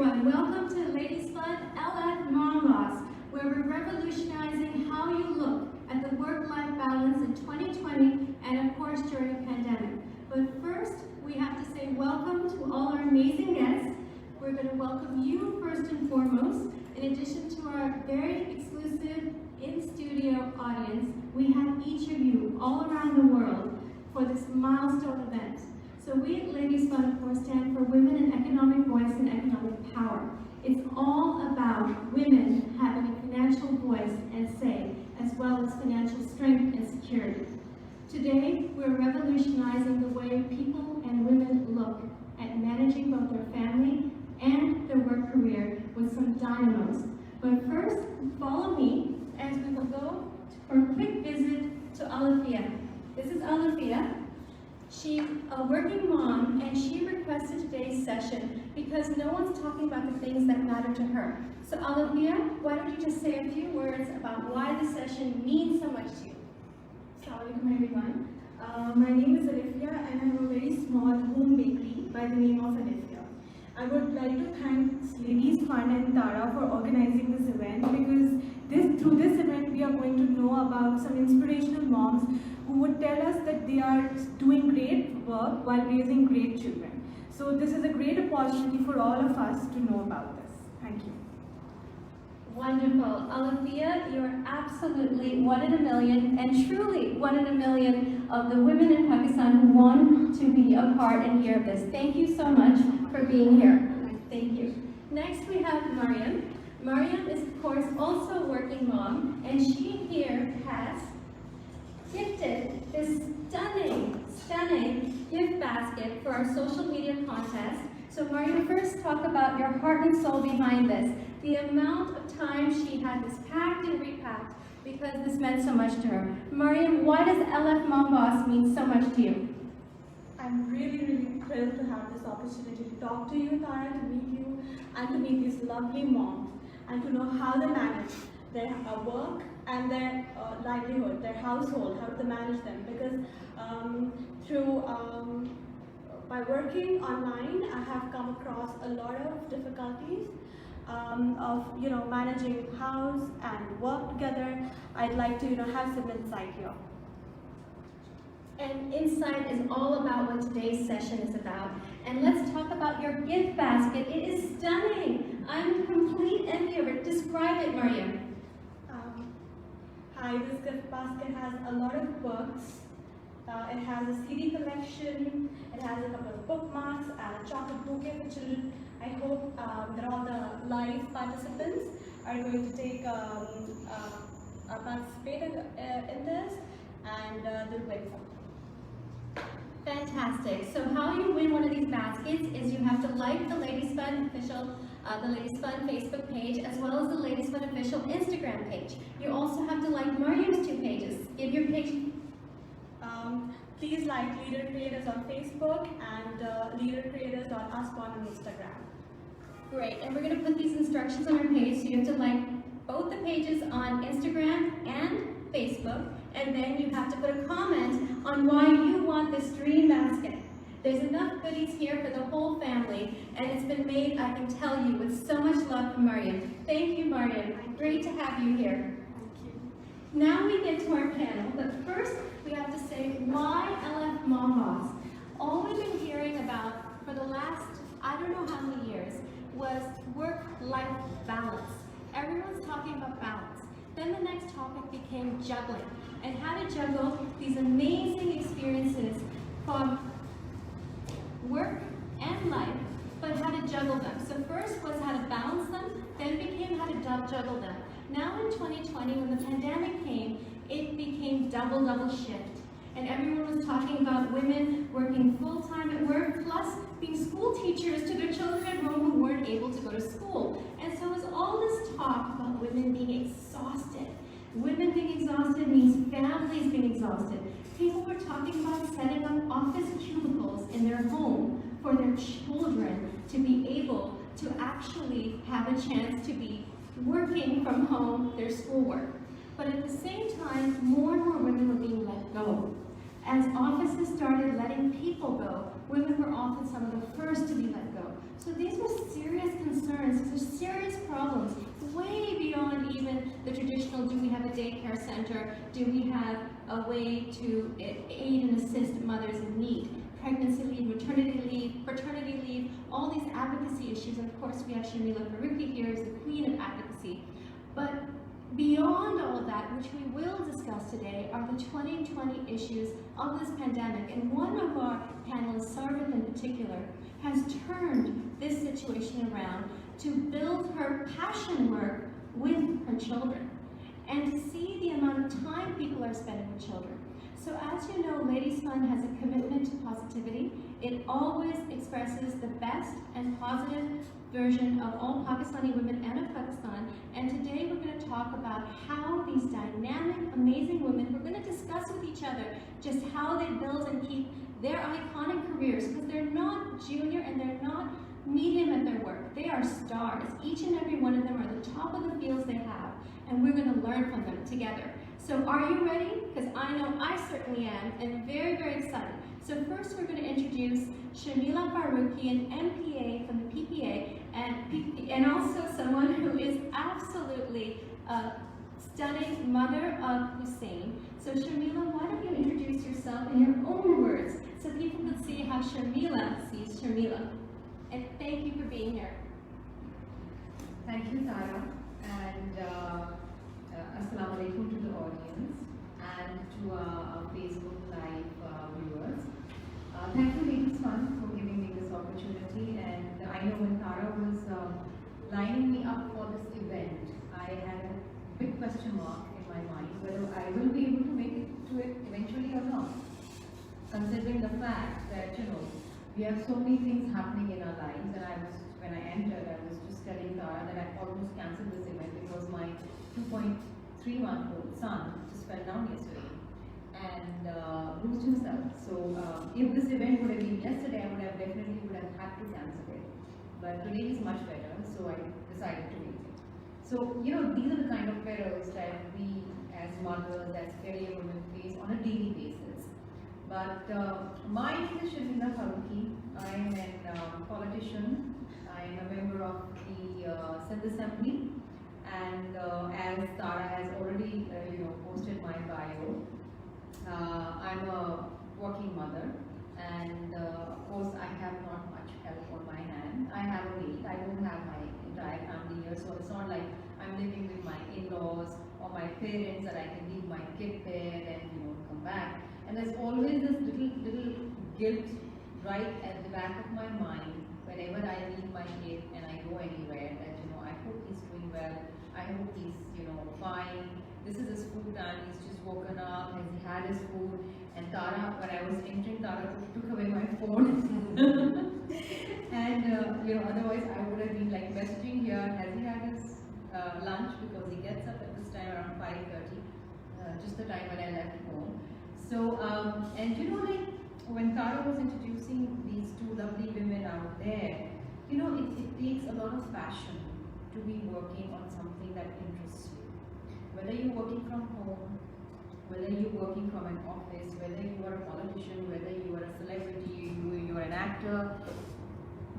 everyone, welcome to Ladies Fund LF Mom Boss, where we're revolutionizing how you look at the work-life balance in 2020 and of course during a pandemic. But first, we have to say welcome to all our amazing guests. We're going to welcome you first and foremost. In addition to our very exclusive in-studio audience, we have each of you all around the world for this milestone event. So we at Ladies Fund, of course, stand for Women in Economic Voice and Economic Power. It's all about women having a financial voice and say, as well as financial strength and security. Today, we're revolutionizing the way people and women look at managing both their family and their work career with some dynamos. But first, follow me as we will go for a quick visit to Alafia. This is Alafia. She's a working mom, and she requested today's session because no one's talking about the things that matter to her. So Alafia, why don't you just say a few words about why the session means so much to you? Assalamualaikum everyone. My name is Alifia and I have a very small home bakery by the name of Alifia. I would like to thank Ladies Fund and Tara for organizing this event because through this event we are going to know about some inspirational moms who would tell us that they are doing great work while raising great children. So this is a great opportunity for all of us to know about this. Thank you. Wonderful. Alafia, you're absolutely one in a million, and truly one in a million of the women in Pakistan who want to be a part and hear this. Thank you so much for being here. Thank you. Next we have Mariam. Mariam is, of course, also a working mom, and she here has gifted this stunning gift basket for our social media contest. So Mariam, first talk about your heart and soul behind this. The amount of time she had this packed and repacked because this meant so much to her. Mariam, why does LF Mom Boss mean so much to you? I'm really thrilled to have this opportunity to talk to you, Tara, to meet you, and to meet these lovely moms, and to know how they manage their work and their livelihood, their household, how to manage them. Because by working online, I have come across a lot of difficulties of managing house and work together. I'd like to have some insight here. And insight is all about what today's session is about. And let's talk about your gift basket. It is stunning. I'm in complete envy of it. Describe it, Mariam. Hi, this gift basket has a lot of books. It has a CD collection. It has a couple of bookmarks and a chocolate bouquet for children. I hope that all the live participants are going to take participate in this, and they'll win some. Fantastic. So how you win one of these baskets is you have to like the Ladies Fund official, the Ladies Fund Facebook page, as well as the Ladies Fund official Instagram page. You also have to like Mariam's 2 pages. Give your page. Please like Leader Creators on Facebook and Leader Creators on Instagram. Great. And we're going to put these instructions on our page, so you have to like both the pages on Instagram and Facebook, and then you have to put a comment on why you want this dream basket. There's enough goodies here for the whole family, and it's been made, I can tell you, with so much love from Mariam. Thank you, Mariam. Great to have you here. Thank you. Now we get to our panel, but first we have to say, why LF Mom Boss? All we've been hearing about for the last, I don't know how many years, was work-life balance. Everyone's talking about balance. Then the next topic became juggling, and how to juggle these amazing experiences from work and life, but how to juggle them. So first was how to balance them, then became how to juggle them. Now in 2020, when the pandemic came, it became double shift. And everyone was talking about women working full-time at work, plus being school teachers to their children at home who weren't able to go to school. And so as all this talk about women being exhausted, women being exhausted means families being exhausted. People were talking about setting up office cubicles in their home for their children to be able to actually have a chance to be working from home their schoolwork. But at the same time, more and more women were being let go. As offices started letting people go, women were often some of the first to be let go. So these were serious concerns, these are serious problems, way beyond even the traditional, do we have a daycare center, do we have a way to aid and assist mothers in need, pregnancy leave, maternity leave, paternity leave, all these advocacy issues. And of course we have Sharmila Faruqi here as the queen of advocacy. But beyond all of that, which we will discuss today, are the 2020 issues of this pandemic. And one of our panelists, Sarvit in particular, has turned this situation around to build her passion work with her children and to see the amount of time people are spending with children. So as you know, Ladies Fund has a commitment to positivity. It always expresses the best and positive version of all Pakistani women and of Pakistan. And today we're going to talk about how these dynamic, amazing women, we're going to discuss with each other just how they build and keep their iconic careers, because they're not junior and they're not medium at their work. They are stars. Each and every one of them are the top of the fields they have, and we're going to learn from them together. So are you ready? Because I know I certainly am, and very, very excited. So first we're going to introduce Sharmila Faruqi, an MPA from the PPA, and also someone who is absolutely a stunning mother of Hussein. So Sharmila, why don't you introduce yourself in your own words so people can see how Sharmila sees Sharmila. And thank you for being here. Thank you, Tara, and Assalamu alaikum to the audience and to our Facebook Live viewers. Thank you, Ladies Fund, for giving me this opportunity. And I know when Tara was lining me up for this event, I had a big question mark in my mind whether I will be able to make it to it eventually or not. Considering the fact that, we have so many things happening in our lives, and when I entered, I was just telling Tara that I almost cancelled this event because my 2.3-month-old son just fell down yesterday and bruised himself. So if this event would have been yesterday, I would have had to cancel it. But today is much better, so I decided to make it. So, these are the kind of perils that we as mothers, as career women face on a daily basis. But my name is Sharmila Faruqi. I am a politician. I am a member of the Sindh Assembly. And as Tara has already, posted my bio, I'm a working mother. And of course, I have not much help on my hand. I have a maid. I don't have my entire family here, so it's not like I'm living with my in-laws or my parents that I can leave my kid there and come back. And there's always this little guilt right at the back of my mind whenever I leave my kid and I go anywhere that I hope he's doing well. I hope he's fine. This is his food time. He's just woken up. Has he had his food? And Tara, when I was entering, Tara took away my phone. And otherwise I would have been like messaging here. Has he had his lunch? Because he gets up at this time around 5:30, just the time when I left home. So, and like when Tara was introducing these two lovely women out there, it takes a lot of passion to be working on something that interests you. Whether you're working from home, whether you're working from an office, whether you are a politician, whether you are a celebrity, you are an actor,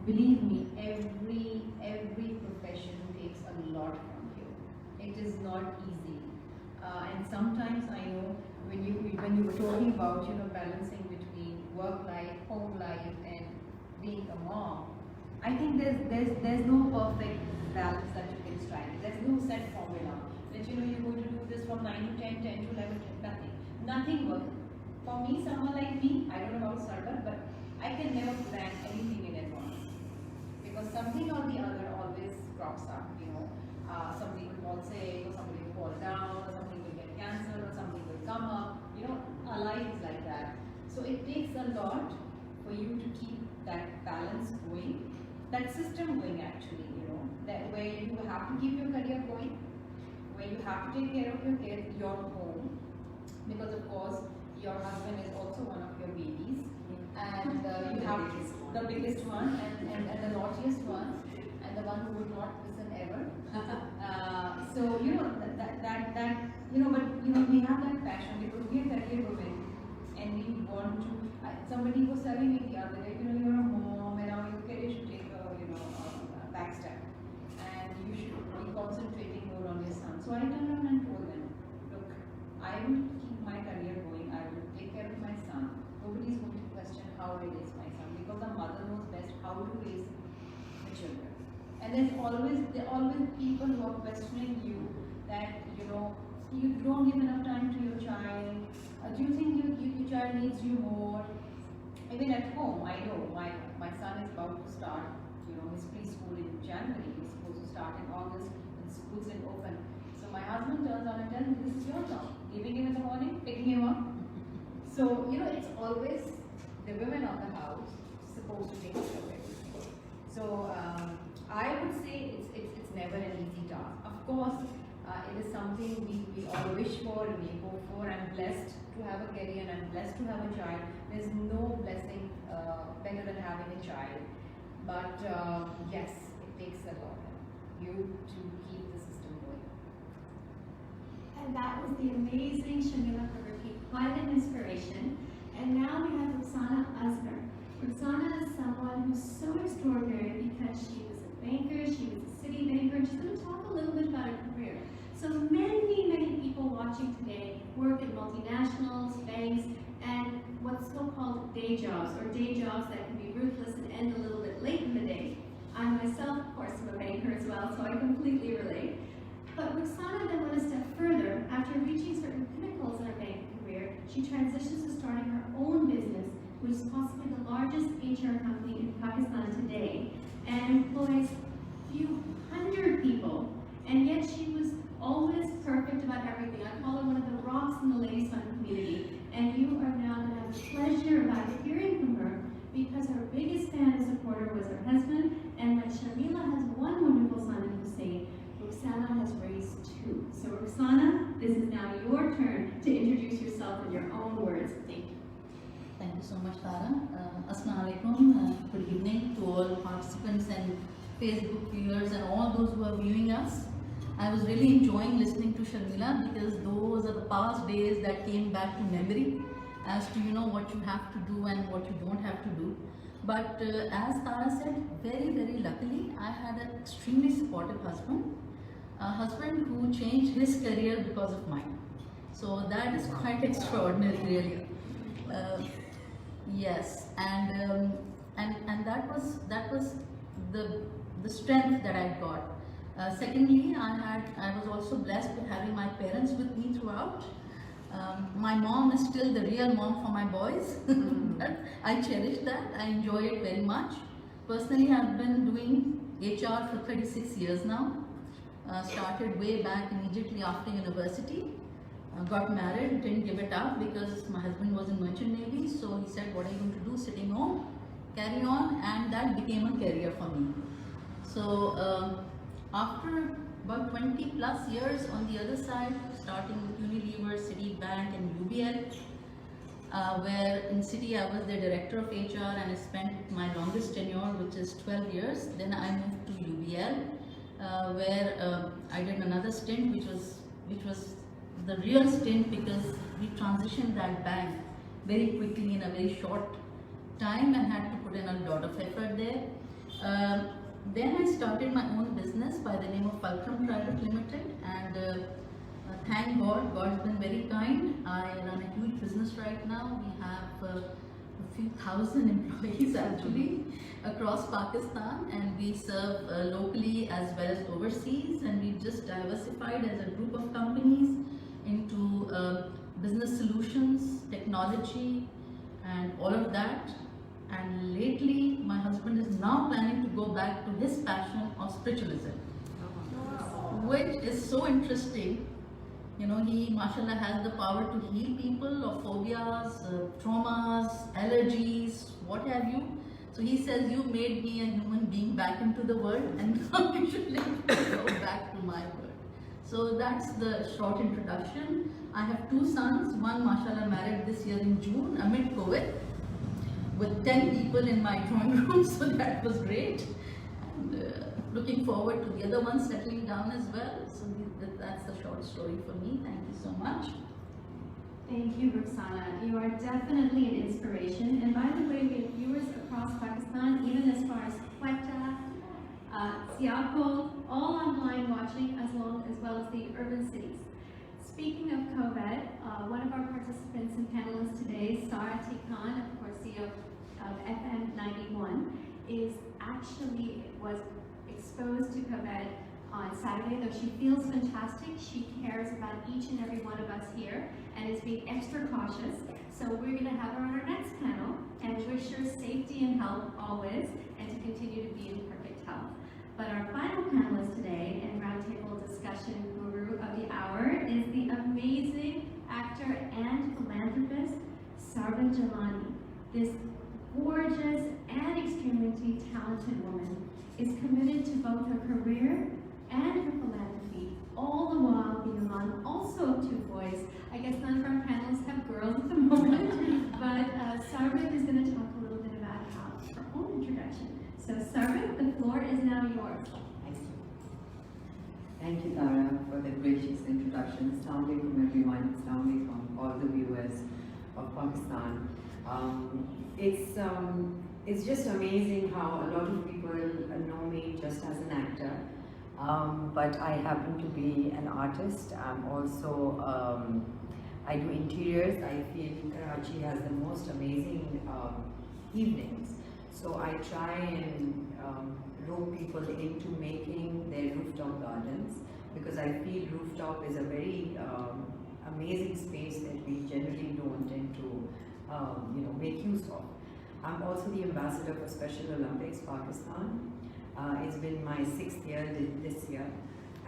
believe me, every profession takes a lot from you. It is not easy. And sometimes I know when you were talking about balancing between work life, home life, and being a mom, I think there's no perfect balance that you can strike. There's no set formula that you're going to do this from 9 to 10, 10 to 11, nothing works. For me, someone like me, I don't know about Sarbat, but I can never plan anything in advance because something or the other always crops up. Somebody will fall sick, or somebody will fall down, or something will get cancelled, or something will come up. Our life is like that. So it takes a lot for you to keep that balance going, that system going actually, that where you have to keep your career going, where you have to take care of your kids, your home, because of course your husband is also one of your babies, and you have the biggest one and the naughtiest one, and the one who would not listen ever. So but we have that passion because we are career women, and we want to. Somebody was telling me the other day, you know, you're a mom and now your career should take a back step, and you should be concentrating more on your son. So I turned around and told them, look, I will keep my career going. I will take care of my son. Nobody is going to question how I raise my son, because the mother knows best how to raise the children. And there are always people who are questioning you that, you know, you don't give enough time to your child. Do you think your child needs you more? Even at home, I know my son is about to start, you know, his preschool in January. He's supposed to start in August, and the schools didn't open. So my husband turns on and tells me, this is your job. Leaving him in the morning, picking him up. So, you know, it's always the women of the house supposed to take care of everything. So I would say it's never an easy task. Of course, it is something we all wish for and we hope for. I'm blessed to have a career and I'm blessed to have a child. There's no blessing better than having a child. But yes, it takes a lot of you to keep the system going. And that was the amazing Shamila Farooqui, quite an inspiration. And now we have Ruxana Azhar. Ruxana is someone who's so extraordinary because she was a banker, she was a city banker, and she's going to talk a little bit about her career. So many people watching today work in multinationals, banks, and what's so-called day jobs, or day jobs that can be ruthless and end a little bit late in the day. I myself, of course, am a banker as well, so I completely relate. But Ruxana then went a step further. After reaching certain pinnacles in her banking career, she transitions to starting her own business, which is possibly the largest HR company in Pakistan today, and employs a few hundred people, and yet she was always perfect about everything. I call her one of the rocks in the Ladies Fund community, and you are now going to have the pleasure about hearing from her, because her biggest fan and supporter was her husband, and when Shamila has one wonderful son in Hussein, Ruxana has raised two. So Ruxana, this is now your turn to introduce yourself in your own words. Thank you. Thank you so much, Tara. Assalamu alaikum. Good evening to all participants and Facebook viewers and all those who are viewing us. I was really enjoying listening to Shamila, because those are the past days that came back to memory as to, you know, what you have to do and what you don't have to do. But as Tara said, very luckily, I had an extremely supportive husband, a husband who changed his career because of mine. So that is quite extraordinary, really. Yes, and that was the strength that I got. Secondly, I was also blessed with having my parents with me throughout. My mom is still the real mom for my boys. I cherish that. I enjoy it very much. Personally, I've been doing HR for 36 years now. Started way back immediately after university. Got married, didn't give it up because my husband was in merchant navy. So he said, what are you going to do? Sitting home, carry on, and that became a career for me. So after about 20 plus years on the other side, starting with Unilever, Citibank and UBL, where in Citi I was the director of HR and I spent my longest tenure, which is 12 years. Then I moved to UBL, where I did another stint, which was the real stint, because we transitioned that bank very quickly in a very short time and had to put in a lot of effort there. Then I started my own business by the name of Fulcrum Private Limited, and thank God, God's been very kind. I run a huge business right now. We have a few thousand employees actually across Pakistan, and we serve locally as well as overseas, and we've just diversified as a group of companies into business solutions, technology and all of that. And lately my husband is now planning to go back to his passion of spiritualism, which is so interesting. You know, he mashallah has the power to heal people of phobias, traumas, allergies, what have you. So he says, you made me a human being back into the world, and now you should let me go back to my world. So that's the short introduction. I have two sons, one mashallah married this year in June amid COVID, with 10 people in my drawing room, so that was great. And looking forward to the other one settling down as well. So that's the short story for me. Thank you so much. Thank you, Roxana. You are definitely an inspiration. And by the way, we have viewers across Pakistan, even as far as Quetta, Sialkot, all online watching, as well as the urban cities. Speaking of COVID, one of our participants and panelists today, Sarah T. Khan, of course, CEO of FM 91, was exposed to COVID on Saturday. Though she feels fantastic, she cares about each and every one of us here and is being extra cautious. So we're going to have her on our next panel and wish her safety and health always, and to continue to be in perfect health. But our final panelist today and roundtable discussion guru of the hour is the amazing actor and philanthropist, Sarvan Jalani. This gorgeous and extremely talented woman is committed to both her career and her philanthropy, all the while being a mom, also of two boys. I guess none of our panelists have girls at the moment, but Sarvan is going to talk a little bit about her own introduction. So Sarvan, the floor is now yours. Thank you. Thank you, Tara, for the gracious introduction. Assalamu alaikum everyone. Assalamu alaikum all the viewers of Pakistan. It's just amazing how a lot of people know me just as an actor. But I happen to be an artist. I'm also, I do interiors. I feel Karachi has the most amazing evenings. So I try and rope people into making their rooftop gardens, because I feel rooftop is a very amazing space that we generally don't tend to make use of. I'm also the ambassador for Special Olympics Pakistan. It's been my 6th year this year,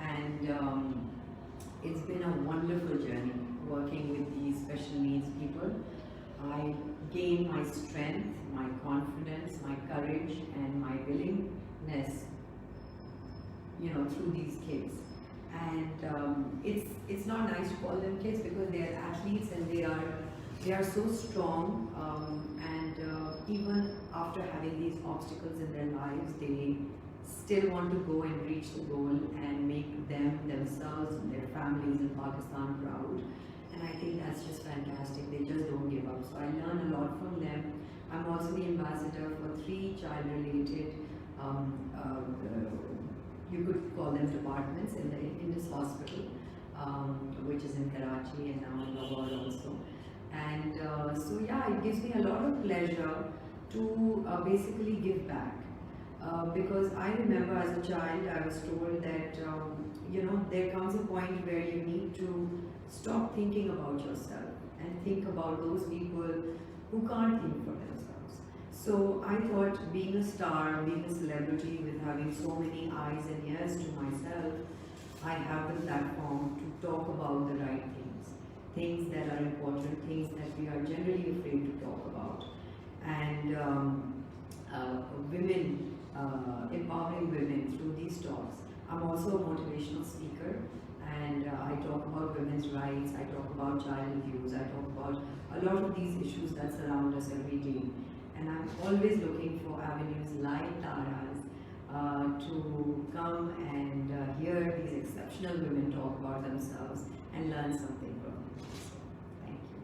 and it's been a wonderful journey working with these special needs people. I gain my strength, my confidence, my courage, and my willingness, through these kids. And it's not nice to call them kids, because they are athletes and they are so strong. And even after having these obstacles in their lives, they still want to go and reach the goal and make themselves and their families in Pakistan proud. And I think that's just fantastic. They just don't give up. So I learn a lot from them. I'm also the ambassador for 3 child-related, you could call them departments in this hospital, which is in Karachi and now in Lahore also. And so yeah, it gives me a lot of pleasure to basically give back. Because I remember as a child, I was told that, there comes a point where you need to stop thinking about yourself and think about those people who can't think for themselves. So I thought, being a star, being a celebrity with having so many eyes and ears to myself, I have the platform to talk about the right things that are important, things that we are generally afraid to talk about. And women, empowering women through these talks. I'm also a motivational speaker, and I talk about women's rights, I talk about child abuse, I talk about a lot of these issues that surround us every day. And I'm always looking for avenues like Tara's to come and hear these exceptional women talk about themselves and learn something from them. Thank you.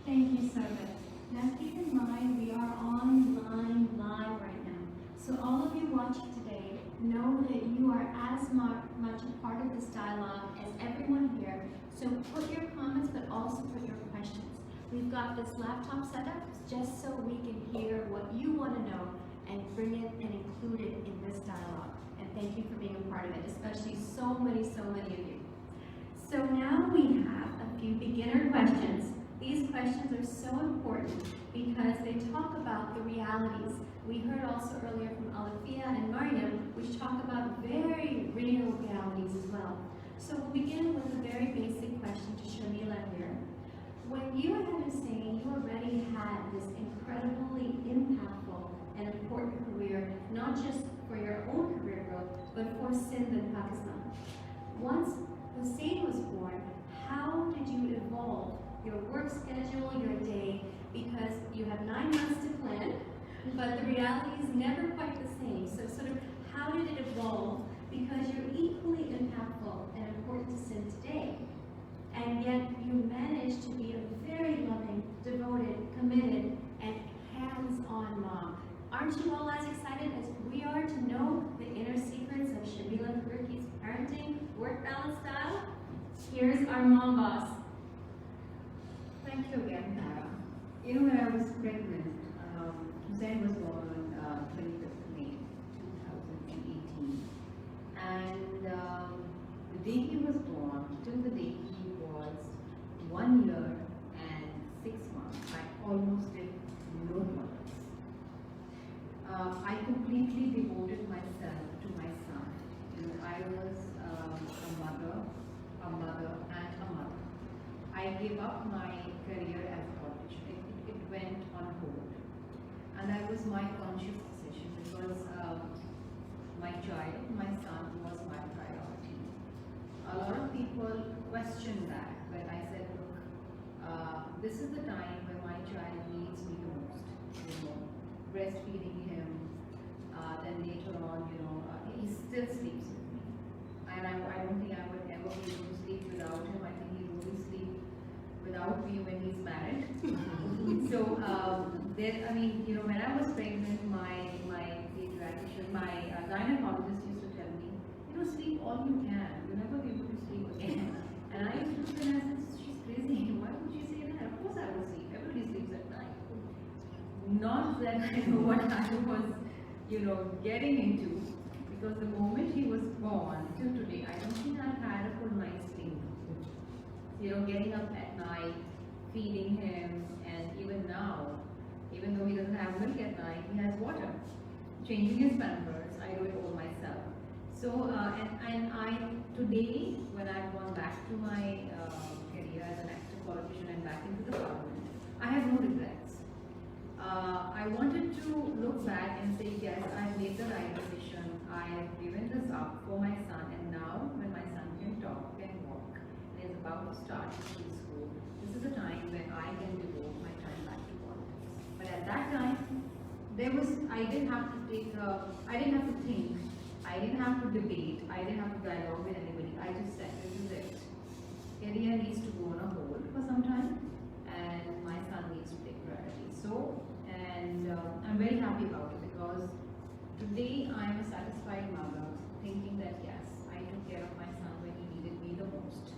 Thank you, Sarvan. Now keep in mind, we are online live right now. So all of you watching today, know that you are as much a part of this dialogue as everyone here. So put your comments, but also put your questions. We've got this laptop set up just so we can hear what you want to know and bring it and include it in this dialogue. And thank you for being a part of it, especially so many of you. So now we have a few beginner questions. These questions are so important because they talk about the realities. We heard also earlier from Alafia and Mariam, which talk about very real realities as well. So we'll begin with a very basic question to Shamila here. When you have been saying you already had this incredibly impactful and important career, not just for your own career growth, but for Sindh and Pakistan. Once Hussein was born, how did you evolve your work schedule, your day, because you have 9 months to plan, but the reality is never quite the same. So sort of how did it evolve? Because you're equally impactful and important to Sindh today and yet you managed to be a very loving, devoted, committed, and hands-on mom. Aren't you all as excited as we are to know the inner secrets of Shabila Faruqi's parenting work balance style? Here's our mom boss. Thank you again, Tara. You know, when I was pregnant, Hussein was born on 25th May 2018. And the day he was born, till the day he was 1 year and 6 months, I almost did no products. I completely devoted myself to my son. You know, I was a mother, and a mother. I gave up my career as a politician. It went on hold. And that was my conscious decision because my child, my son, was my priority. A lot of people questioned that, but I said, look, this is the time when my child needs me the most. You know, breastfeeding him, then later on, you know, he still sleeps with me. And I don't think I would ever be able to sleep without him. I think he will only sleep without me when he's married. So, I mean, you know, when I was pregnant, my pediatrician, my gynecologist used to tell me, you know, sleep all you can. You'll never be able to sleep again. And I used to look and I said, she's crazy. Why would she say that? Of course I will sleep. Everybody sleeps at night. Not that I know what I was, you know, getting into. Because the moment he was born till today, I don't think I've had a full night's sleep. You know, getting up at night, feeding him, and even now, even though he doesn't have milk at night, he has water. Changing his pampers, I do it all myself. So, and I, today, when I've gone back to my career as an active politician and back into the parliament, I have no regrets. I wanted to look back and say, yes, I've made the right decision. I have given this up for my son, and now when my son can talk, can walk, and is about to start preschool, this is a time when I can devote my time back to politics. But at that time, I didn't have to think, I didn't have to debate, I didn't have to dialogue with anybody. I just said, this is it. Career needs to go on a hold for some time, and my son needs to take priority. So, and I'm very happy about it because today I am a satisfied mother, thinking that yes, I took care of my son when he needed me the most.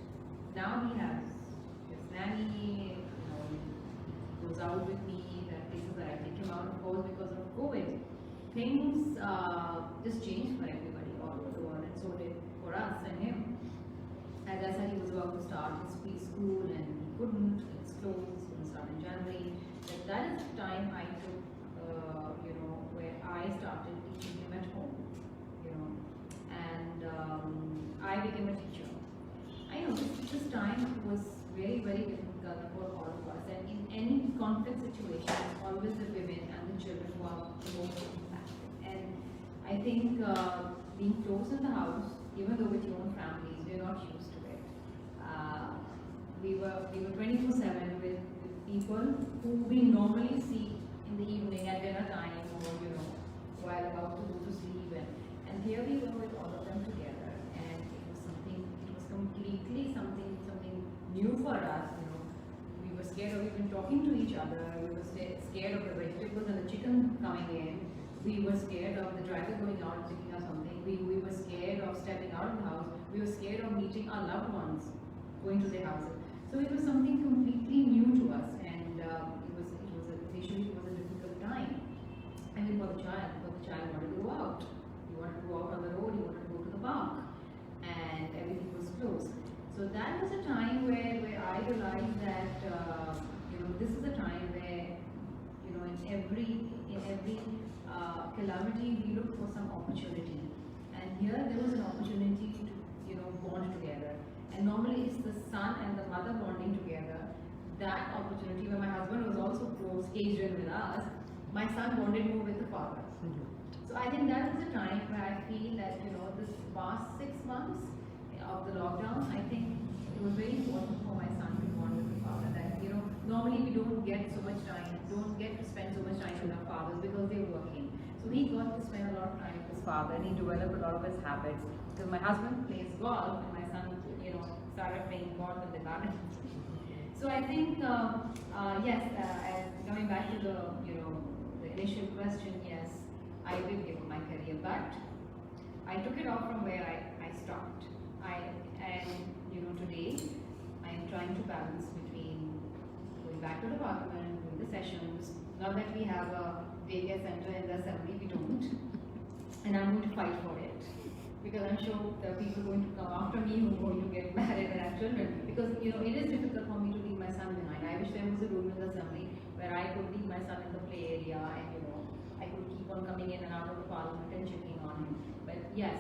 Now he has his nanny, you know, he goes out with me, there are places that I take him out, of course, because of COVID. Things just changed for everybody all over the world, and so did for us and him. As I said, he was about to start his preschool and he couldn't, it's closed, it's going to start in January. But that is the time I took, you know, where I started teaching him at home, you know, and I became a teacher. I know this time was very, very difficult for all of us, and in any conflict situation, it's always the women and the children who are the most impacted. And I think being close in the house, even though with your own families, we're not used to it. We were 24/7 with people who we normally see in the evening at dinner time, or you know, while about to go to sleep, and here we were with all of them together, and it was completely something new for us. You know, we were scared of even talking to each other. We were scared of the vegetables and the chicken coming in. We were scared of the driver going out and picking up something. We were scared of stepping out of the house. We were scared of meeting our loved ones, going to their houses. So it was something completely new to us, and initially it was a difficult time. I mean, for the child wanted to go out. He wanted to go out on the road. He wanted to go to the park, and everything was closed. So that was a time where I realized that you know, this is a time where, you know, in every calamity we look for some opportunity, and here there was an opportunity to, you know, bond together. And normally it's the son and the mother bonding together. That opportunity, when my husband was also caged in with us, my son bonded more with the father. So I think that was the time where I feel that, you know, this past 6 months of the lockdown, I think it was very important for my son to bond with the father. That, you know, normally we don't get so much time, don't get to spend so much time with our fathers because they're working. So So he got to spend a lot of time with his father, and he developed a lot of his habits. Because my husband plays golf, and my son, started playing golf in the garden. So I think, yes, as coming back to the initial question, yes, I did give up my career, but I took it off from where I stopped. Today, I am trying to balance between going back to the parliament, doing the sessions. Not that we have a daycare center in the assembly, we don't. And I'm going to fight for it. Because I'm sure there are people going to come after me who are going to get married and have children. Because it is difficult for me to leave my son behind. I wish there was a room in the assembly where I could leave my son in the play area and I could keep on coming in and out of the parliament and checking on him. But yes,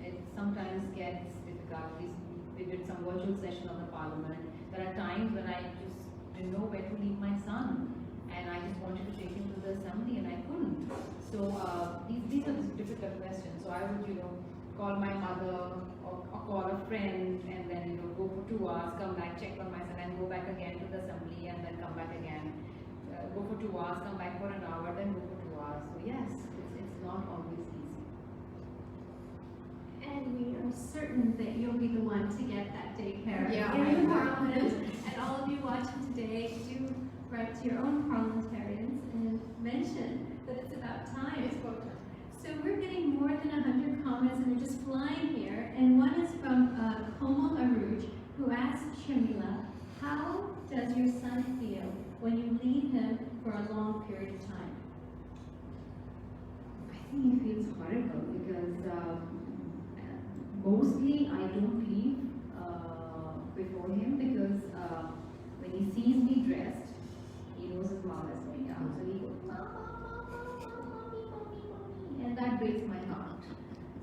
it sometimes gets difficult. We did some virtual session of the parliament. There are times when I just didn't know where to leave my son, and I just wanted to take him to the assembly and I couldn't. So these are difficult questions. So I would call my mother or call a friend and then go for 2 hours, come back, check on my son, and go back again to the assembly and then come back again. Go for 2 hours, come back for an hour, then go for 2 hours. So yes, it's not always easy. And we are certain that you'll be the one to get that daycare I in Parliament. And all of you watching today, do write to your own parliamentarians and mention that it's about time. It's about time. So we're getting more than 100 comments and they're just flying here. And one is from Komal Aruj, who asks Shamila, how does your son feel when you leave him for a long period of time? I think he feels horrible because mostly I don't leave before him because when he sees me dressed, he knows his mom is going out. So he goes, Mama, mommy, mommy, and that breaks my heart.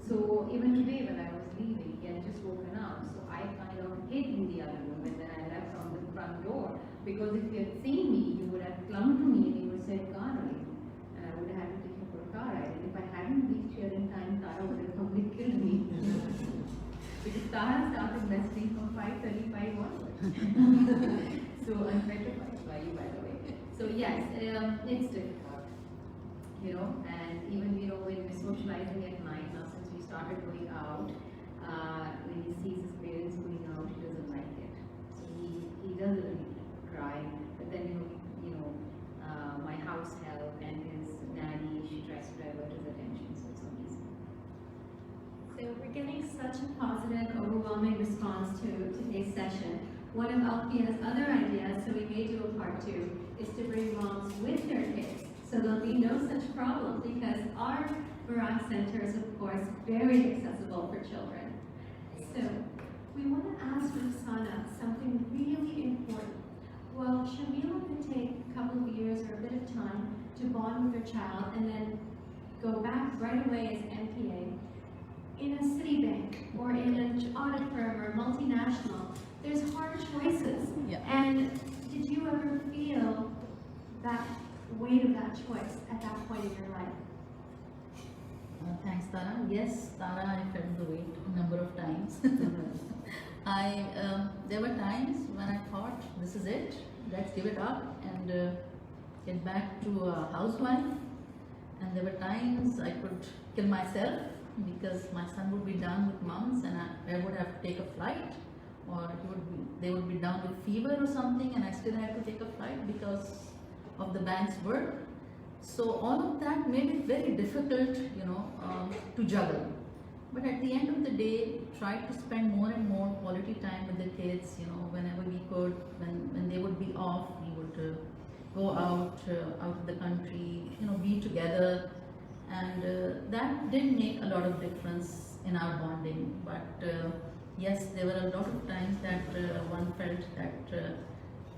So even today when I was leaving, he had just woken up. So I kind of hid in the other room and then I left from the front door because if he had seen me, he would have clung to me and he would have said, car ride. And I would have had to take him for a car ride. And if I hadn't reached here in time, Tara would have probably killed me. Because Tara started messaging from 5:35 onwards. So I'm petrified by you, by the way. So yes, it's difficult, and even when we're socializing at night now, since we started going out, when he sees his parents going out, he doesn't like it. So he does really cry. But then my house help and his nanny, she tries to divert his attention. So it's not easy. So we're getting such a positive, overwhelming response to today's session. One of Alfia's other ideas, so we may do a part 2, is to bring moms with their kids, so there'll be no such problem because our Barak Center is, of course, very accessible for children. So we want to ask Roxana something really important. Well, Shamila could take a couple of years or a bit of time to bond with her child and then go back right away as MPA. In a Citibank or in an audit firm or multinational, there's hard choices. Yeah. And did you ever feel that weight of that choice at that point in your life? Thanks, Tara. Yes, Tara, I felt the weight a number of times. There were times when I thought, this is it, let's give it up and get back to a housewife. And there were times I could kill myself because my son would be down with mumps and I would have to take a flight, or they would be down with fever or something and I still had to take a flight because of the bank's work. So all of that made it very difficult, to juggle. But at the end of the day, tried to spend more and more quality time with the kids, whenever we could. When they would be off, we would go out of the country, be together. And that did make a lot of difference in our bonding. But yes, there were a lot of times that one felt that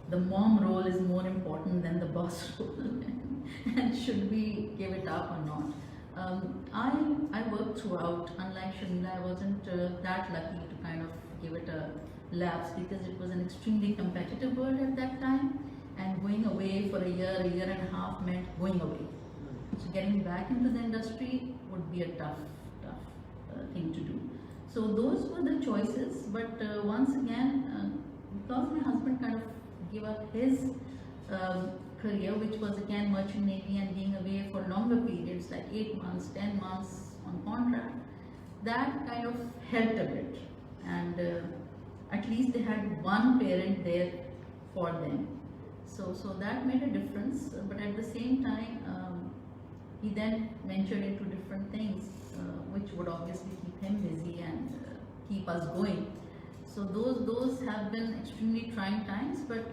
the mom role is more important than the boss role. And should we give it up or not? I worked throughout. Unlike Shamila, I wasn't that lucky to kind of give it a lapse because it was an extremely competitive world at that time. And going away for a year and a half meant going away. So getting back into the industry would be a tough thing to do. So those were the choices. But once again, because my husband kind of gave up his career, which was again merchant navy and being away for longer periods, like 8 months, 10 months on contract, that kind of helped a bit. And at least they had one parent there for them. So that made a difference. But at the same time, he then ventured into different things, which would obviously keep him busy and keep us going. So those have been extremely trying times. But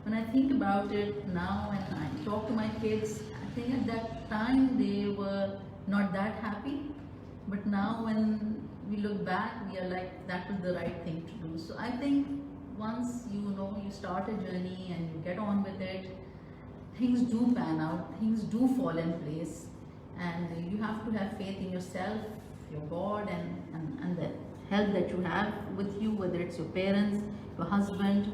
when I think about it now and I talk to my kids, I think at that time they were not that happy. But now when we look back, we are like, that was the right thing to do. So I think once you start a journey and you get on with it, things do pan out, things do fall in place, and you have to have faith in yourself, your God, and the help that you have with you, whether it's your parents, your husband,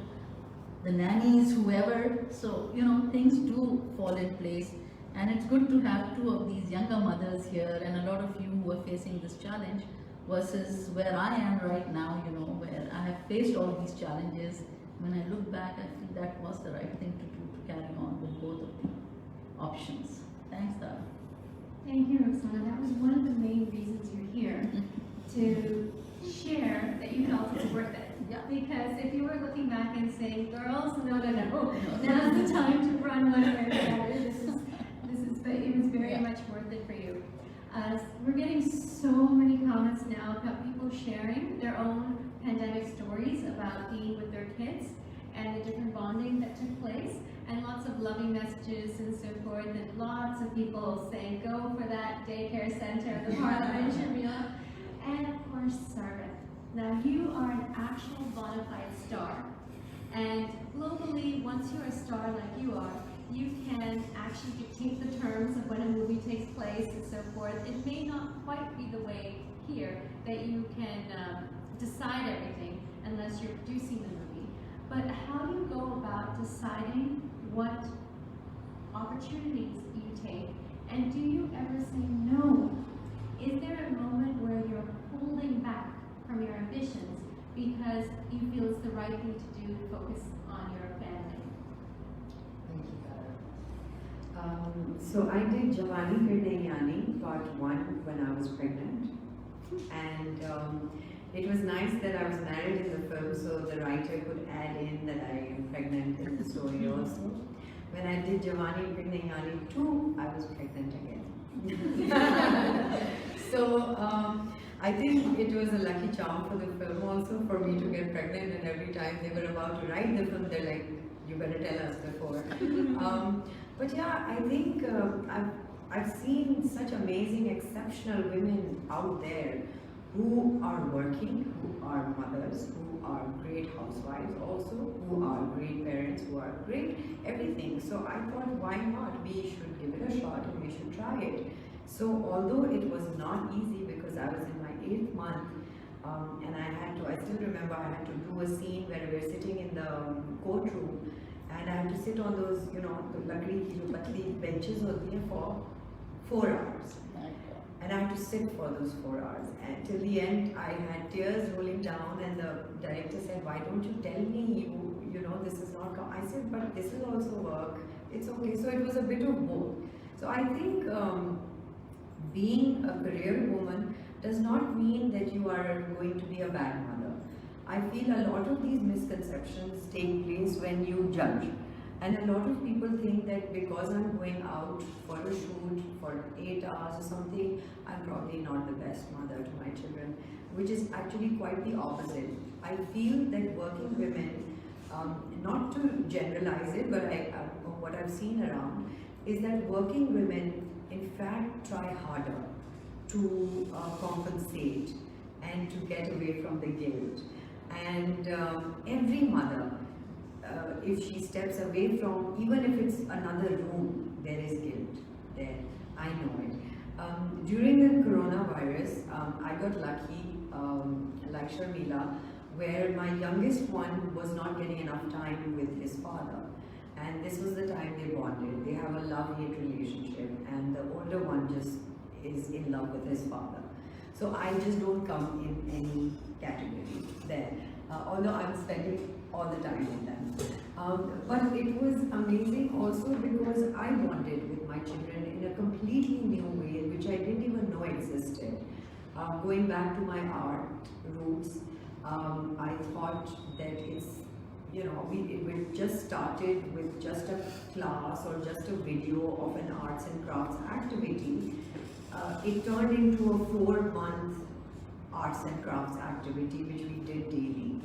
the nannies, whoever. So things do fall in place, and it's good to have two of these younger mothers here and a lot of you who are facing this challenge versus where I am right now, where I have faced all these challenges. When I look back, I feel that was the right thing to do, to carry on with both of the options. Thanks, Dara. Thank you, Roxana. That was one of the main reasons you're here, to share that you felt it's worth it. Yeah. Because if you were looking back and saying, girls, no, now's the time to run one way or the other. But it was very much worth it for you. We're getting so many comments now about people sharing their own pandemic stories about being with their kids and the different bonding that took place, and lots of loving messages and so forth, and lots of people saying, go for that daycare center at the Parliament, Sharmila. And of course, Sarah. Now you are an actual bona fide star. And globally, once you're a star like you are, you can actually dictate the terms of when a movie takes place and so forth. It may not quite be the way here that you can decide everything unless you're producing the movie. But how do you go about deciding what opportunities you take? And do you ever say no? Is there a moment where you're holding back from your ambitions because you feel it's the right thing to do to focus on your family? Thank you, Tara. So I did Jawani Phir Nahi Aani part 1 when I was pregnant, and it was nice that I was married in the film, so the writer could add in that I am pregnant in the story also. When I did Jawani Phir Nahi Aani 2, I was pregnant again. So I think it was a lucky charm for the film also for me to get pregnant, and every time they were about to write the film, they're like, you better tell us before. But yeah, I think I've seen such amazing, exceptional women out there who are working, who are mothers, who are great housewives also, who are great parents, who are great everything. So I thought, why not? We should give it a shot and we should try it. So although it was not easy because I was in my 8th month, and I still remember I had to do a scene where we were sitting in the courtroom, and I had to sit on those, the lakdi ki jo patli benches hoti hai for 4 hours. And I had to sit for those 4 hours. And till the end, I had tears rolling down, and the director said, why don't you tell me, this is not, I said, but this is also work, it's okay. So it was a bit of both. So I think being a career woman does not mean that you are going to be a bad mother. I feel a lot of these misconceptions take place when you judge. And a lot of people think that because I'm going out for a shoot for 8 hours or something, I'm probably not the best mother to my children, which is actually quite the opposite. I feel that working women, not to generalize it, but what I've seen around, is that working women in fact try harder to compensate and to get away from the guilt. And every mother, if she steps away from, even if it's another room, there is guilt there. I know it. During the coronavirus, I got lucky, like Sharmila, where my youngest one was not getting enough time with his father. And this was the time they bonded. They have a love-hate relationship, and the older one just is in love with his father. So I just don't come in any category there, although I'm spending all the time with them. But it was amazing also because I bonded with my children in a completely new way, which I didn't even know existed. Going back to my art roots, I thought that it's, it just started with just a class or just a video of an arts and crafts activity. It turned into a 4-month arts and crafts activity which we did daily.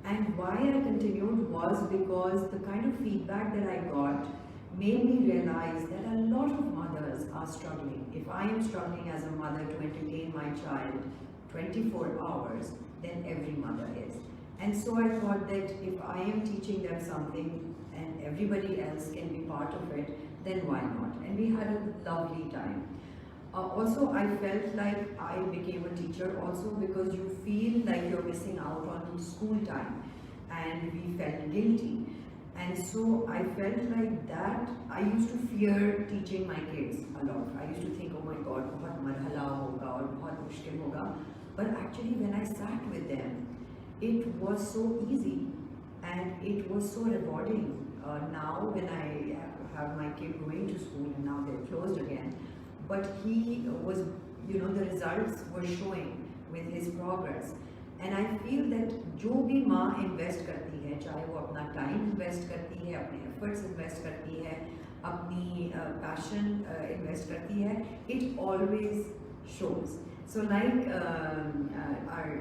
And why I continued was because the kind of feedback that I got made me realize that a lot of mothers are struggling. If I am struggling as a mother to entertain my child 24 hours, then every mother is. And so I thought that if I am teaching them something and everybody else can be part of it, then why not? And we had a lovely time. Also, I felt like I became a teacher also because you feel like you're missing out on school time, and we felt guilty. And so I felt like that. I used to fear teaching my kids a lot. I used to think, oh my God, bahut marhala hoga aur bahut mushkil hoga. But actually when I sat with them, it was so easy and it was so rewarding. Now when I have my kid going to school, and now they're closed again, but he was, the results were showing with his progress. And I feel that जो भी माँ invest करती है, चाहे वो अपना time invest करती है, अपने efforts invest करती है, अपनी passion invest करती है, it always shows. So like our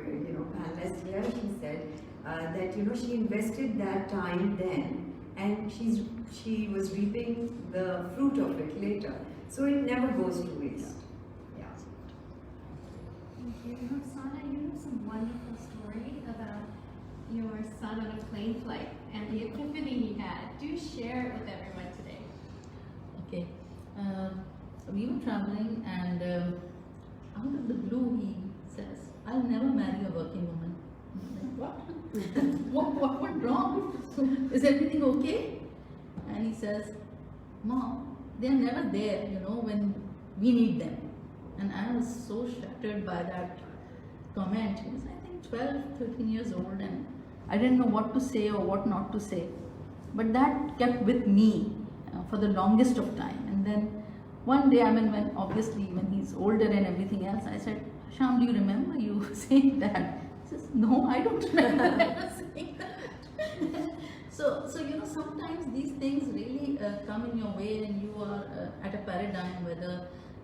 panelist here, she said that she invested that time then, and she was reaping the fruit of it later. So it never goes to waste. Yeah. Thank you. Roxana, you have some wonderful story about your son on a plane flight and the epiphany he had. Do share it with everyone today. Okay. We were traveling, and out of the blue he says, "I'll never marry a working woman." I'm like, what? What wrong? Is everything okay? And he says, "Mom, they're never there, when we need them." And I was so shattered by that comment. He was, I think, 12, 13 years old, and I didn't know what to say or what not to say. But that kept with me for the longest of time. And then one day, when he's older and everything else, I said, "Sham, do you remember you saying that?" He says, "No, I don't remember saying that." So sometimes these things really come in your way, and you are at a paradigm whether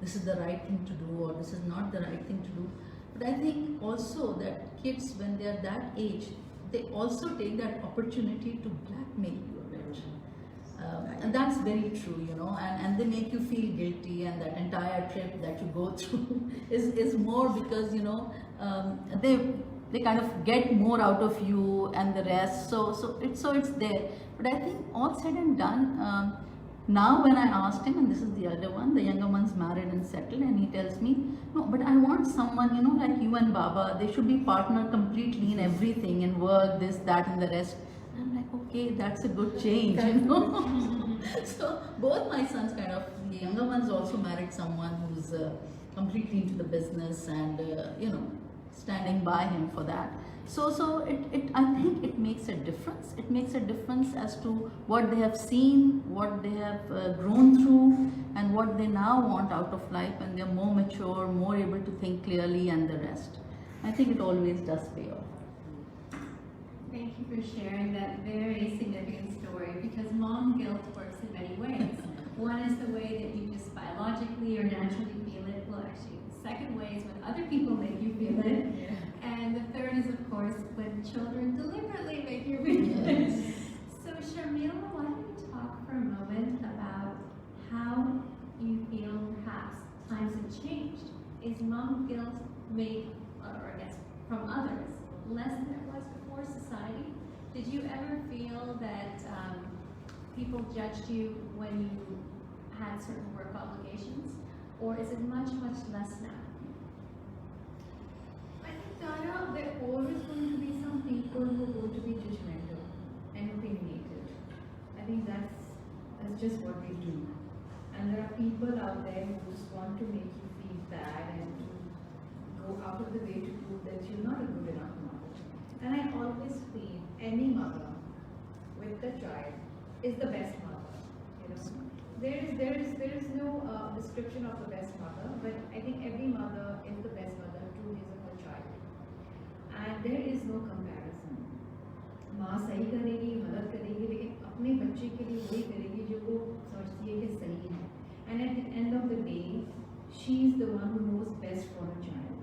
this is the right thing to do or this is not the right thing to do. But I think also that kids, when they are that age, they also take that opportunity to blackmail you a bit. And that's very true, and they make you feel guilty, and that entire trip that you go through is more because, they kind of get more out of you and the rest, so it's there. But I think all said and done, now when I asked him, and this is the elder one, the younger one's married and settled, and he tells me, "No, but I want someone, like you and Baba, they should be partner completely in everything, in work, this, that, and the rest." And I'm like, okay, that's a good change, So both my sons the younger one's also married someone who's completely into the business and, standing by him for that. So I think it makes a difference. It makes a difference as to what they have seen, what they have grown through, and what they now want out of life, and they're more mature, more able to think clearly, and the rest. I think it always does pay off. Thank you for sharing that very significant story, because mom guilt works in many ways. One is the way that you just biologically or naturally feel it. Well, actually, the second way is when other people make you feel it. Yeah. And the third is, of course, when children deliberately make you feel it. So, Sharmila, why don't you talk for a moment about how you feel perhaps times have changed? Is mom guilt made, or I guess from others, less than it was before society? Did you ever feel that people judged you when you had certain work obligations? Or is it much, much less now? I think, Tara, there are always going to be some people who are going to be judgmental and opinionated. I think that's just what we do. And there are people out there who just want to make you feel bad and to go out of the way to prove that you're not a good enough mother. And I always feel any mother, with the child is the best mother. You know, there is no description of the best mother, but I think every mother is the best mother to his or her child, and there is no comparison. माँ सही करेगी, मदद करेगी, लेकिन अपने बच्चे के लिए वही करेगी जो वो समझती है कि सही है. And at the end of the day, she is the one who knows best for her child.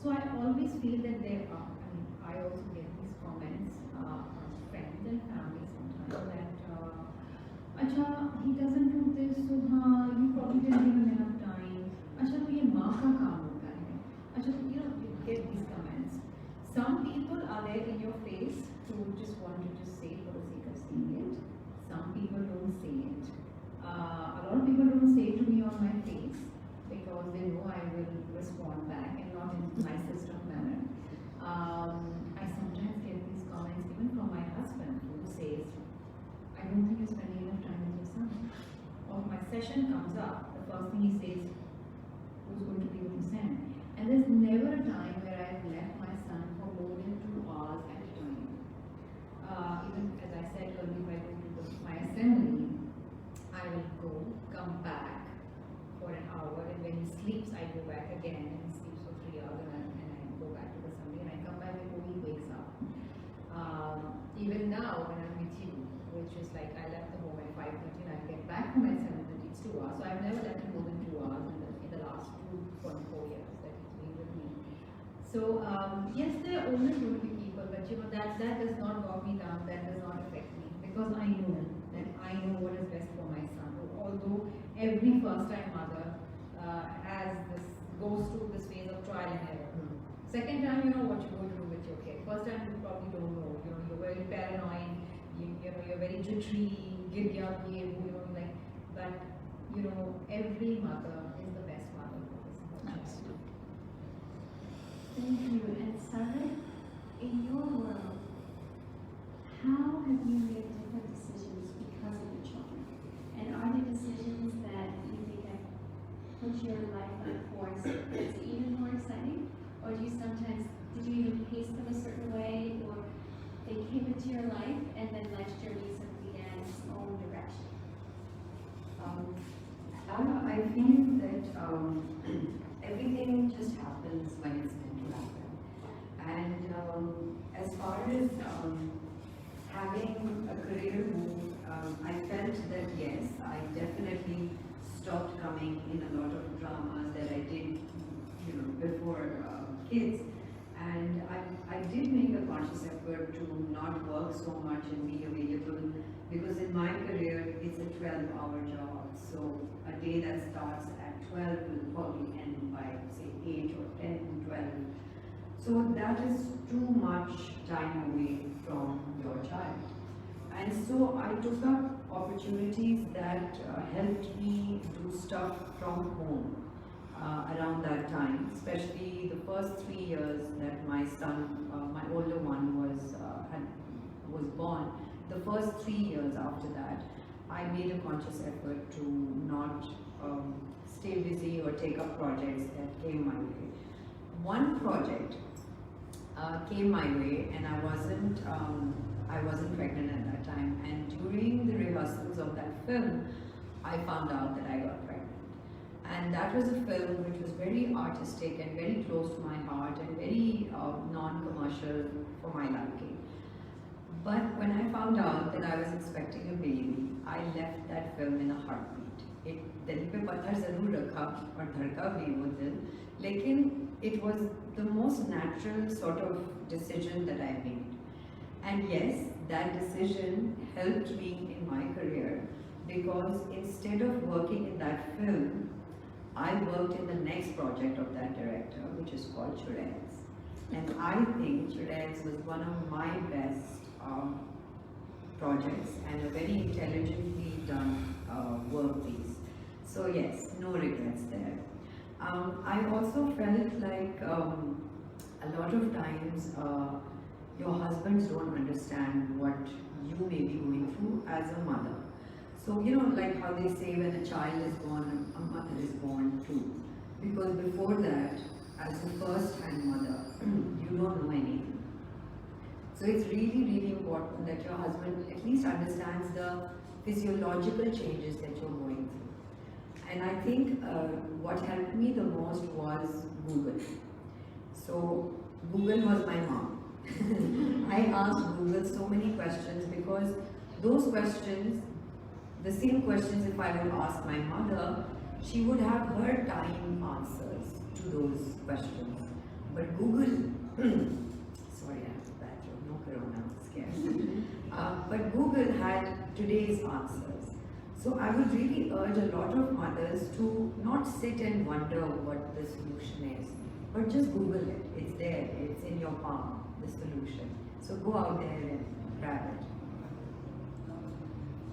So I always feel that there are, I mean, I also get these comments from friends and family sometimes that, अच्छा, he doesn't do this, so हाँ, you probably didn't give him enough time. अच्छा, तो ये माँ का काम होता है. अच्छा, तो you know, you get these comments. Some people are there in your face who just want to just say for the sake of saying it. Some people don't say it. A lot of people don't say it to me on my face because they know I will respond back and not in the nicest of manner. I sometimes get these comments even from my husband who says, I don't think you're spending enough time with your son. Or if my session comes up, the first thing he says, who's going to be with your son? And there's never a time where I've left my son for more than 2 hours at a time. Even as I said earlier, if I go to my assembly, I will go, come back for an hour, and when he sleeps, I go back again, and he sleeps for 3 hours, and I go back to the assembly, and I come back before he wakes up. Even now, when I'm with you, which is like I left the home at 5:30, and I get back home at 7:30, it's 2 hours. So I've never left him more than 2 hours in the last 2.4 years that he's been with me. So yes, there are always going to be people, but you know that does not bog me down. That does not affect me because I know that I know what is best for my son. Although every first-time mother goes through this phase of trial and error. Second time, you know what you're going to do with your kid. First time, you probably don't know. You know, you're very paranoid. You know, you're very jittery. Like, but you know, every mother is the best mother for this child. Thank you. And Sarah, in your world, how have you made different decisions because of your children? And are there decisions that you think have put your life on course that's even more exciting? Or did you even pace them a certain way, or they came into your life and then life's journey sort of began its own direction? I feel that everything just happens when it's meant to happen. And as far as having a career move, I felt that yes, I definitely stopped coming in a lot of dramas that I did, you know, before kids. And I did make a conscious effort to not work so much and be available, because in my career it's a 12-hour job. So a day that starts at 12 will probably end by say 8 or 10 to 12. So that is too much time away from your child. And so I took up opportunities that helped me do stuff from home around that time, especially the first 3 years that my son, my older one was born. The first 3 years after that, I made a conscious effort to not stay busy or take up projects that came my way. One project came my way, and I wasn't pregnant at that time, and during the rehearsals of that film, I found out that I got pregnant. And that was a film which was very artistic and very close to my heart and very non-commercial for my liking. But when I found out that I was expecting a baby, I left that film in a heartbeat. दिल पे पत्थर जरूर रखा और धड़का भी वो दिल, लेकिन it was the most natural sort of decision that I made. And yes, that decision helped me in my career, because instead of working in that film, I worked in the next project of that director, which is called Churels. And I think Churels was one of my best projects and a very intelligently done work piece. So yes, no regrets there. I also felt like a lot of times your husbands don't understand what you may be going through as a mother. So, you know, like how they say when a child is born, a mother is born too. Because before that, as a first-hand mother, you don't know anything. So it's really, really important that your husband at least understands the physiological changes that you're going through. And I think what helped me the most was Google. So Google was my mom. I asked Google so many questions because those questions, the same questions if I would ask my mother, she would have her time answers to those questions. But Google, sorry I have a bad joke, no corona, I'm scared. But Google had today's answers. So I would really urge a lot of mothers to not sit and wonder what the solution is, but just Google it. It's there, it's in your palm, the solution. So go out there and grab it.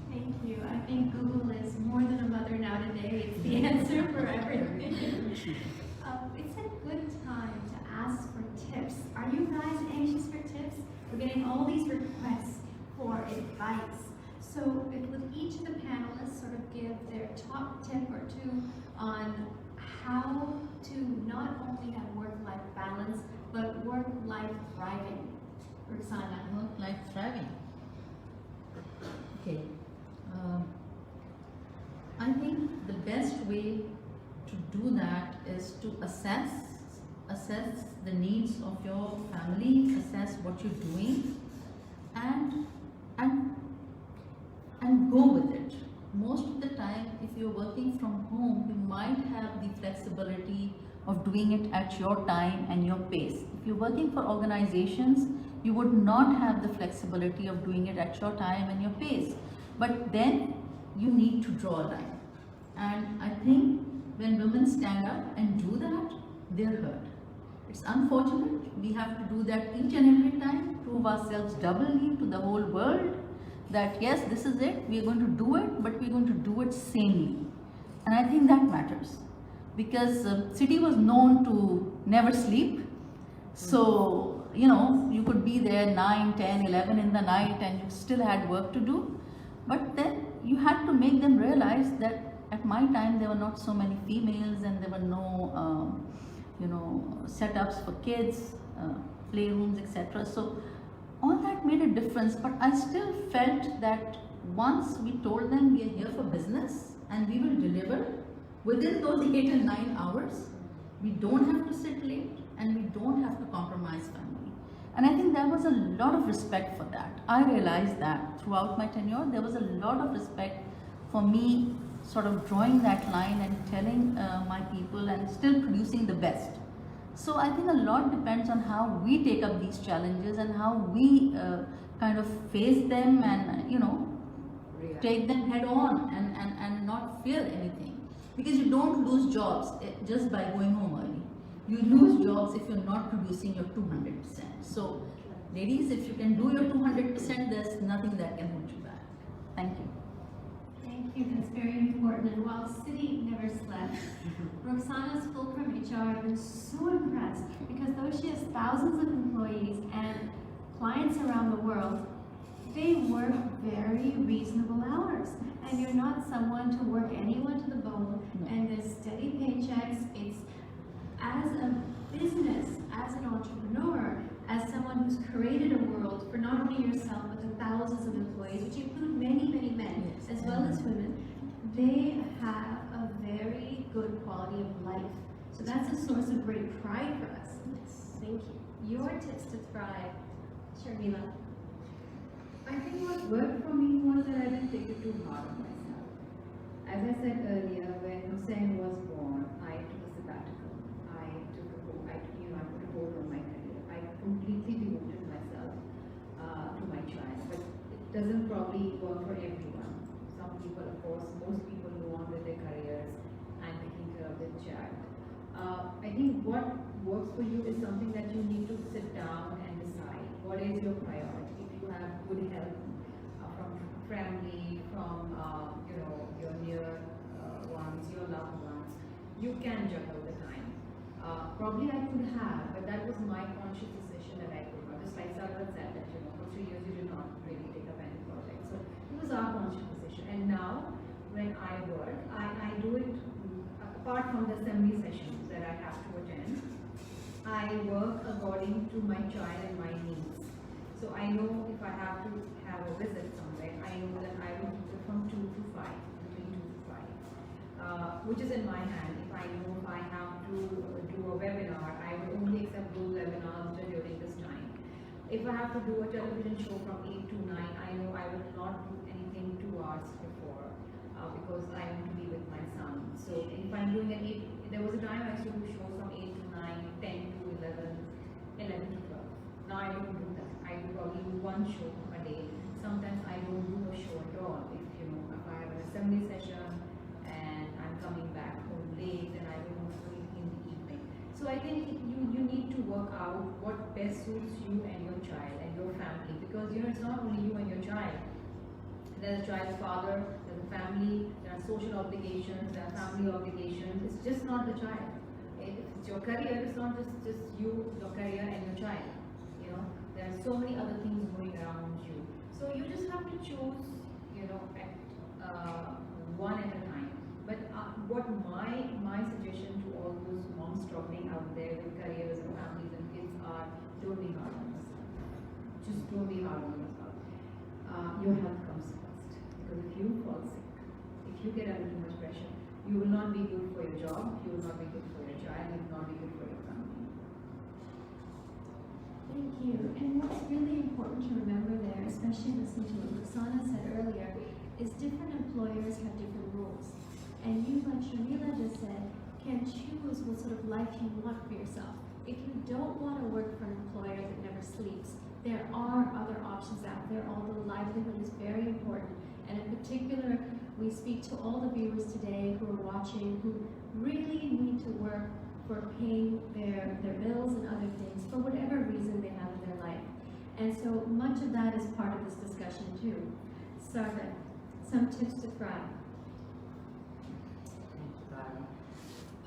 Thank you. I think Google is more than a mother now today. It's the answer for everything. It's a good time to ask for tips. Are you guys anxious for tips? We're getting all these requests for advice. So would each of the panelists sort of give their top tip or two on how to not only have work-life balance, but work-life thriving? Roxana. Work-life thriving. Okay. I think the best way to do that is to assess the needs of your family, assess what you're doing, and go with it. Most of the time, if you're working from home, you might have the flexibility of doing it at your time and your pace. If you're working for organizations, you would not have the flexibility of doing it at your time and your pace. But then you need to draw a line. And I think when women stand up and do that, they're heard. It's unfortunate we have to do that each and every time, prove ourselves doubly to the whole world that yes, this is it, we're going to do it, but we're going to do it sanely. And I think that matters because city was known to never sleep. So, you know, you could be there 9, 10, 11 in the night and you still had work to do. But then you had to make them realize that at my time there were not so many females and there were no, setups for kids, playrooms, etc. So all that made a difference, but I still felt that once we told them we are here for business and we will deliver within those 8 and 9 hours, we don't have to sit late and we don't have to compromise family. And I think there was a lot of respect for that. I realized that throughout my tenure, there was a lot of respect for me sort of drawing that line and telling my people and still producing the best. So I think a lot depends on how we take up these challenges and how we kind of face them and, take them head on and not fear anything. Because you don't lose jobs just by going home early. You lose jobs if you're not producing your 200%. So ladies, if you can do your 200%, there's nothing that can hold you back. Thank you. Thank you, that's very important. And while City never slept, Roxana's Fulcrum HR, I've been so impressed because though she has thousands of employees and clients around the world, they work very reasonable hours. And you're not someone to work anyone to the bone, and there's steady paychecks. It's as a business, as an entrepreneur, as someone who's created a world for not only yourself, but the thousands of employees, which include many, many men, as well as women, they have a very good quality of life. So that's a source of great pride for us. Thank you. Your tips to thrive, Sharmila. I think what worked for me was that I didn't take it too hard on myself. As I said earlier, when Hussein was born, I took a sabbatical. I put a hold on my career. I completely devoted myself to my child. But it doesn't probably work for everyone. Some people, of course, most people go on with their careers and taking care of their child. I think what works for you is something that you need to sit down and decide. What is your priority? If you have good help from family, from your near ones, your loved ones, you can juggle the time. Probably I could have, but that was my conscious decision that I could not. Just like Sarah said that for 3 years you did not really take up any project. So it was our conscious decision. And now when I work, I do it apart from the assembly sessions that I have to attend. I work according to my child and my needs. So I know if I have to have a visit somewhere, I know that I will keep it from 2 to 5, between 2 to 5, which is in my hand. If I know if I have to do a webinar, I will only accept those webinars during this time. If I have to do a television show from 8 to 9, I know I will not do anything 2 hours before because I want to be with my son. So if I'm doing an 8, there was a time I used to do shows from 8 to 9, 10 to 11, 11 to 12. Now I don't do that. I do probably do one show a day. Sometimes I don't do a show at all. If I have an assembly session and I'm coming back home late, then I will do it in the evening. So I think you need to work out what best suits you and your child and your family, because it's not only you and your child. There's a child's father, there's a family, there are social obligations, there are family obligations. It's just not the child. If it's your career, it's not just you, your career and your child. There are so many other things going around you. So you just have to choose, at one at a time. But what my suggestion to all those moms struggling out there with careers and families and kids are, don't be hard on yourself. Just don't be hard on yourself. Your health comes first. Because if you fall sick, if you get under too much pressure, you will not be good for your job, you will not be good for your child, you will not be good for your family. Thank you. And what's really important to remember there, especially listening to what Roxana said earlier, is different employers have different rules. And you, like Shamila just said, can choose what sort of life you want for yourself. If you don't want to work for an employer that never sleeps, there are other options out there, although livelihood is very important. And in particular, we speak to all the viewers today who are watching who really need to work for paying their bills and other things for whatever reason they have in their life. And so much of that is part of this discussion too. Sarah, some tips to thrive.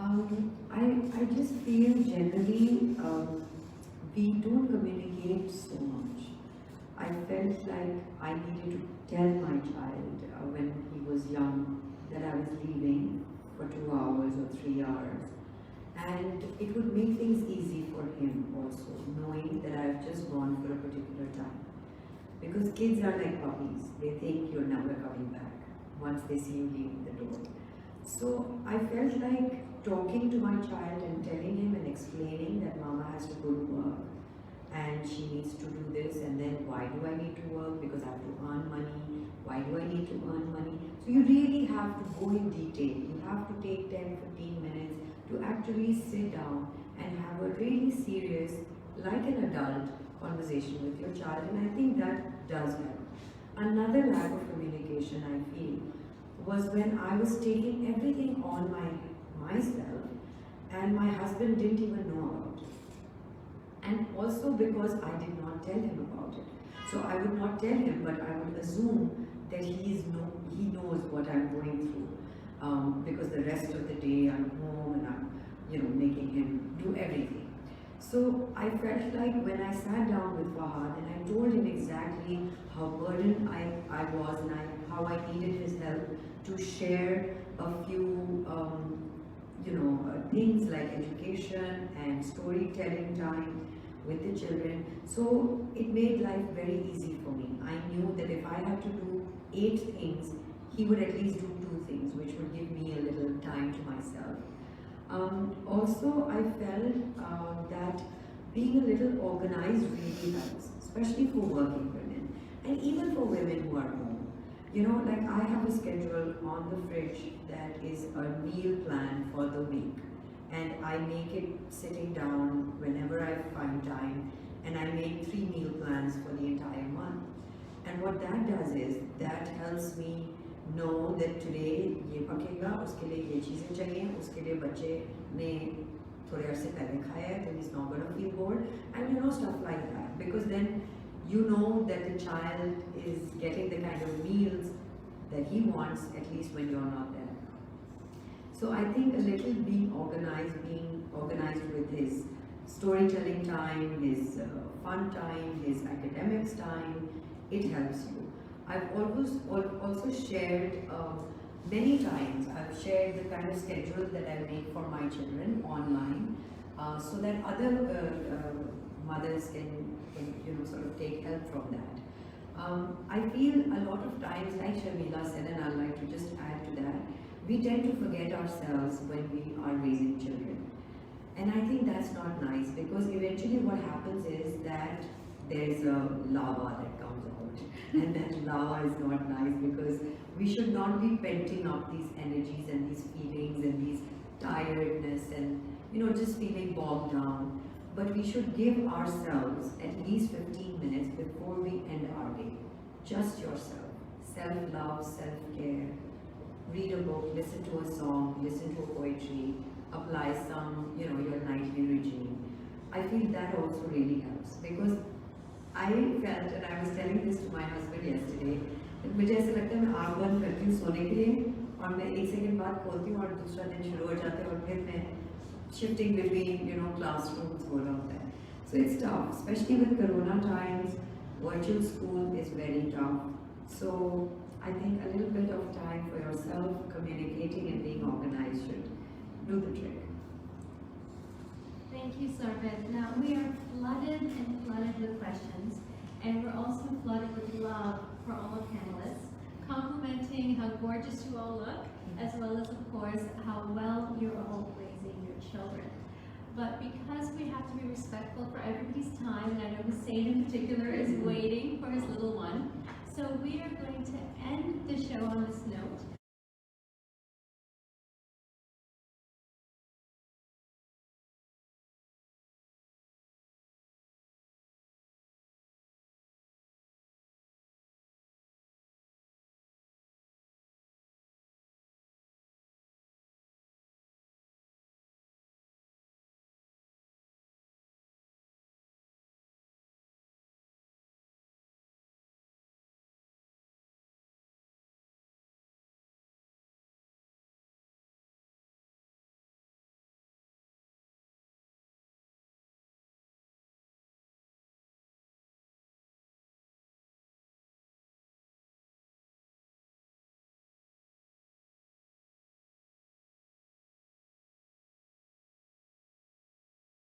I just feel generally we don't communicate so much. I felt like I needed to tell my child when he was young that I was leaving for 2 hours or 3 hours. And it would make things easy for him also, knowing that I've just gone for a particular time. Because kids are like puppies, they think you're never coming back once they see you leaving the door. So I felt like talking to my child and telling him and explaining that Mama has to go to work and she needs to do this, and then why do I need to work? Because I have to earn money. Why do I need to earn money? So you really have to go in detail. You have to take 10-15 minutes to actually sit down and have a really serious, like an adult, conversation with your child, and I think that does help. Another lack of communication I feel was when I was taking everything on myself and my husband didn't even know about it. And also because I did not tell him about it. So I would not tell him, but I would assume that he knows what I'm going through. Because the rest of the day I'm home and I'm making him do everything. So I felt like when I sat down with Fahad and I told him exactly how burdened I was and how I needed his help to share a few things like education and storytelling time with the children. So it made life very easy for me. I knew that if I had to do 8 things, he would at least do 2 things, which would give me a little time to myself. Also, I felt that being a little organized really helps, especially for working women and even for women who are home. Like I have a schedule on the fridge that is a meal plan for the week, and I make it sitting down whenever I find time, and I make 3 meal plans for the entire month. And what that does is that helps me know that today ये पकेगा, उसके लिए ये चीजें चाहिए, उसके लिए बच्चे ने थोड़े अरसे पहले खाया है, then he's not gonna feel bored, and stuff like that. Because then you know that the child is getting the kind of meals that he wants, at least when you're not there. So I think a little being organized with his storytelling time, his fun time, his academics time, it helps you. I've also shared many times, I've shared the kind of schedule that I make for my children online so that other mothers can sort of take help from that. I feel a lot of times, like Sharmila said, and I'd like to just add to that, we tend to forget ourselves when we are raising children. And I think that's not nice, because eventually what happens is that there's a lava that comes out, and that lava is not nice, because we should not be penting up these energies and these feelings and these tiredness and just feeling bogged down. But we should give ourselves at least 15 minutes before we end our day. Just yourself. Self-love, self-care. Read a book, listen to a song, listen to a poetry, apply some, your nightly regime. I feel that also really helps, because I felt, and I was telling this to my husband yesterday, that मुझे ऐसा लगता है मैं आँख बंद करती हूँ सोने के लिए और मैं 1 सेकंड बाद खोलती हूँ और दूसरा दिन शुरू हो जाता है और फिर मैं shifting between classrooms हो रहा होता है. So it's tough, especially with Corona times. Virtual school is very tough. So I think a little bit of time for yourself, communicating and being organized should do the trick. Thank you, Sarvit. Now we are flooded with questions, and we're also flooded with love for all the panelists, complimenting how gorgeous you all look, as well as, of course, how well you're all raising your children. But because we have to be respectful for everybody's time, and I know Hussein in particular is waiting for his little one, so we are going to end the show on this note.